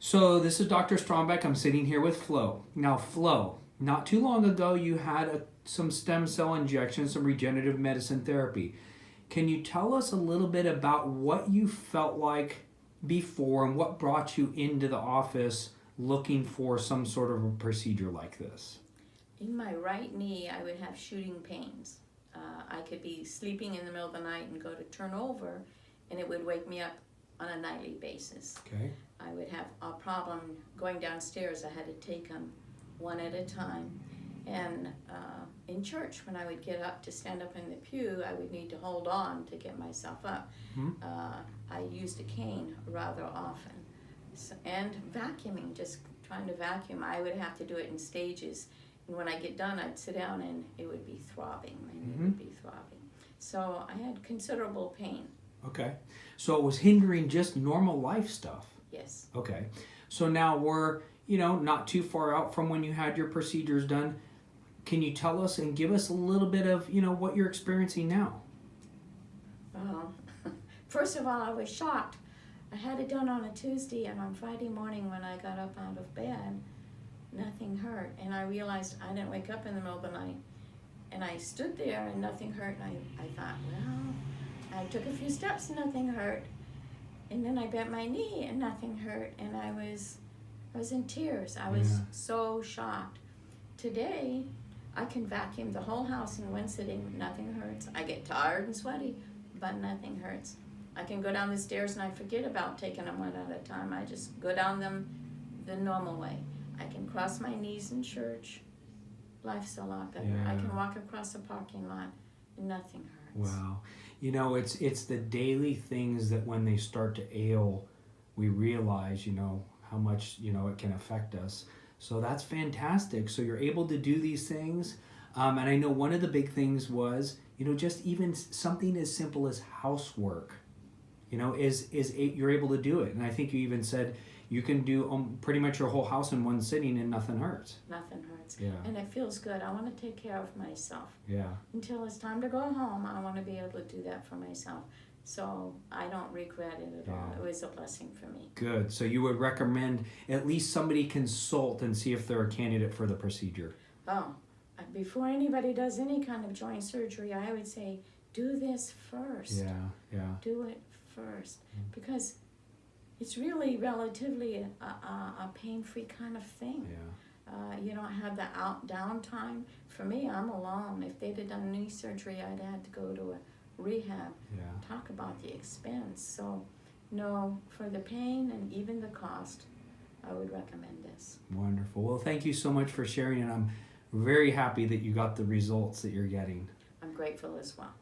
So this is Dr. Strombeck. I'm sitting here with Flo. Now, Flo, not too long ago you had some stem cell injections, some regenerative medicine therapy. Can you tell us a little bit about what you felt like before and what brought you into the office looking for some sort of a procedure like this? In my right knee, I would have shooting pains. I could be sleeping in the middle of the night and go to turn over, and it would wake me up on a nightly basis. Okay. I would have a problem going downstairs. I had to take them one at a time. And in church, when I would get up to stand up in the pew, I would need to hold on to get myself up. I used a cane rather often. So, and vacuuming, just trying to vacuum, I would have to do it in stages. And when I get done, I'd sit down and it would be throbbing. My knee would be throbbing. So I had considerable pain. Okay. So it was hindering just normal life stuff. Yes. Okay. So now we're, not too far out from when you had your procedures done. Can you tell us and give us a little bit of, what you're experiencing now? Well, first of all, I was shocked. I had it done on a Tuesday, and on Friday morning when I got up out of bed, nothing hurt. And I realized I didn't wake up in the middle of the night. And I stood there and nothing hurt. And I thought, well, I took a few steps and nothing hurt. And then I bent my knee and nothing hurt. And I was in tears. I was so shocked. Today, I can vacuum the whole house in one sitting. Nothing hurts. I get tired and sweaty, but nothing hurts. I can go down the stairs and I forget about taking them one at a time. I just go down them the normal way. I can cross my knees in church. Life's a lot better. I can walk across the parking lot and nothing hurts. Wow. It's the daily things that when they start to ail, we realize, how much, it can affect us. So that's fantastic. So you're able to do these things. And I know one of the big things was, just even something as simple as housework, you're able to do it. And I think you even said you can do pretty much your whole house in one sitting and nothing hurts. Nothing hurts. Yeah. And it feels good. I want to take care of myself. Yeah. Until it's time to go home, I want to be able to do that for myself. So I don't regret it at all. It was a blessing for me. Good. So you would recommend at least somebody consult and see if they're a candidate for the procedure. Oh, before anybody does any kind of joint surgery, I would say, do this first. Yeah. Do it first. Because it's really relatively a pain-free kind of thing. Yeah. You don't have the downtime. For me, I'm alone. If they'd have done knee surgery, I'd had to go to a rehab. Yeah. Talk about the expense. So, no, for the pain and even the cost, I would recommend this. Wonderful. Well, thank you so much for sharing, and I'm very happy that you got the results that you're getting. I'm grateful as well.